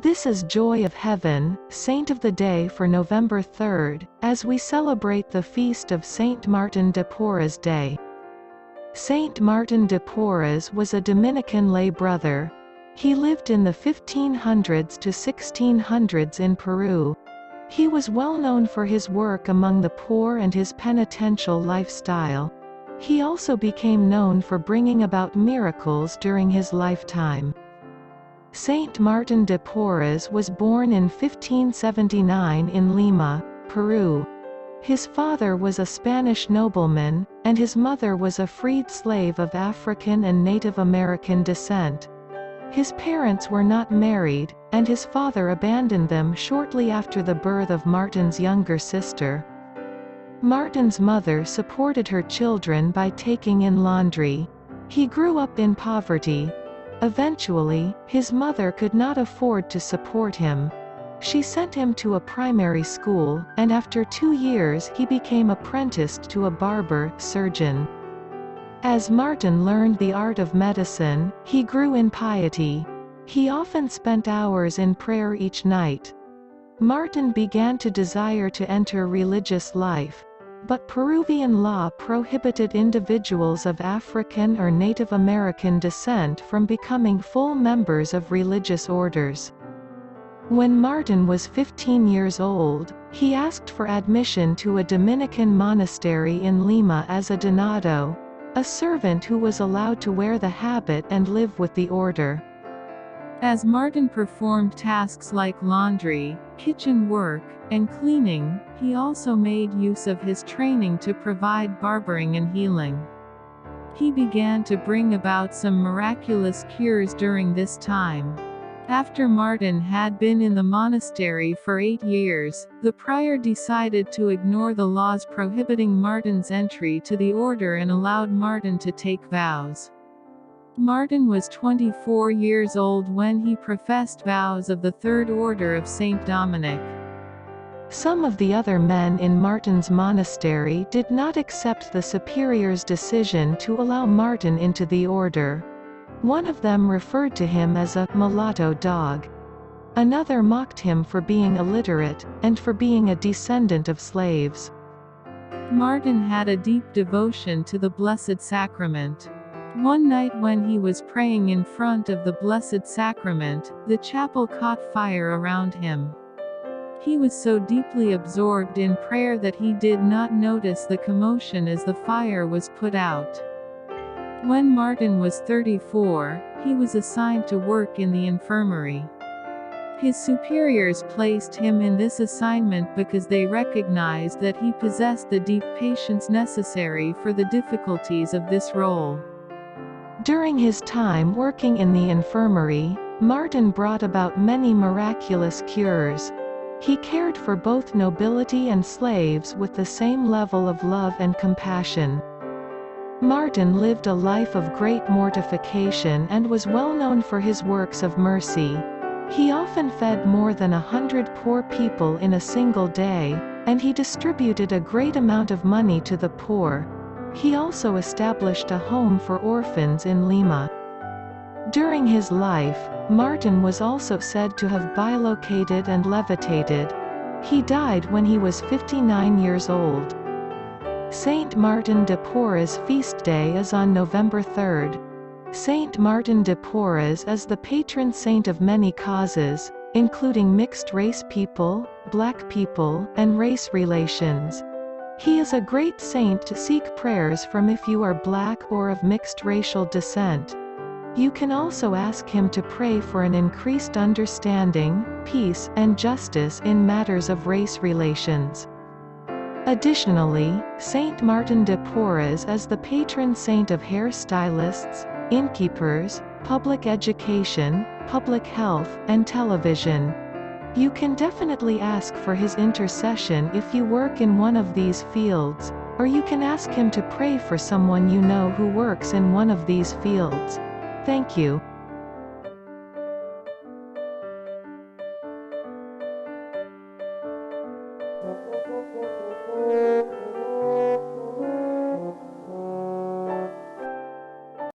This is Joy of Heaven, Saint of the Day for November 3rd, as we celebrate the feast of Saint Martin de Porres Day. Saint Martin de Porres was a Dominican lay brother. He lived in the 1500s to 1600s in Peru. He was well known for his work among the poor and his penitential lifestyle. He also became known for bringing about miracles during his lifetime. Saint Martin de Porres was born in 1579 in Lima, Peru. His father was a Spanish nobleman, and his mother was a freed slave of African and Native American descent. His parents were not married, and his father abandoned them shortly after the birth of Martin's younger sister. Martin's mother supported her children by taking in laundry. He grew up in poverty. Eventually, his mother could not afford to support him. She sent him to a primary school, and after 2 years he became apprenticed to a barber, surgeon. As Martin learned the art of medicine, he grew in piety. He often spent hours in prayer each night. Martin began to desire to enter religious life. But Peruvian law prohibited individuals of African or Native American descent from becoming full members of religious orders. When Martin was 15 years old, he asked for admission to a Dominican monastery in Lima as a donado, a servant who was allowed to wear the habit and live with the order. As Martin performed tasks like laundry, kitchen work, and cleaning, he also made use of his training to provide barbering and healing. He began to bring about some miraculous cures during this time. After Martin had been in the monastery for 8 years, the prior decided to ignore the laws prohibiting Martin's entry to the order and allowed Martin to take vows. Martin was 24 years old when he professed vows of the Third Order of Saint Dominic. Some of the other men in Martin's monastery did not accept the superior's decision to allow Martin into the order. One of them referred to him as a mulatto dog. Another mocked him for being illiterate, and for being a descendant of slaves. Martin had a deep devotion to the Blessed Sacrament. One night when he was praying in front of the Blessed Sacrament, the chapel caught fire around him. He was so deeply absorbed in prayer that he did not notice the commotion as the fire was put out. When Martin was 34, he was assigned to work in the infirmary. His superiors placed him in this assignment because they recognized that he possessed the deep patience necessary for the difficulties of this role. During his time working in the infirmary, Martin brought about many miraculous cures. He cared for both nobility and slaves with the same level of love and compassion. Martin lived a life of great mortification and was well known for his works of mercy. He often fed more than 100 poor people in a single day, and he distributed a great amount of money to the poor. He also established a home for orphans in Lima. During his life, Martin was also said to have bilocated and levitated. He died when he was 59 years old. Saint Martin de Porres feast day is on November 3rd. Saint Martin de Porres is the patron saint of many causes, including mixed-race people, black people, and race relations. He is a great saint to seek prayers from if you are black or of mixed racial descent. You can also ask him to pray for an increased understanding, peace, and justice in matters of race relations. Additionally, Saint Martin de Porres is the patron saint of hairstylists, innkeepers, public education, public health, and television. You can definitely ask for his intercession if you work in one of these fields, or you can ask him to pray for someone you know who works in one of these fields. Thank you.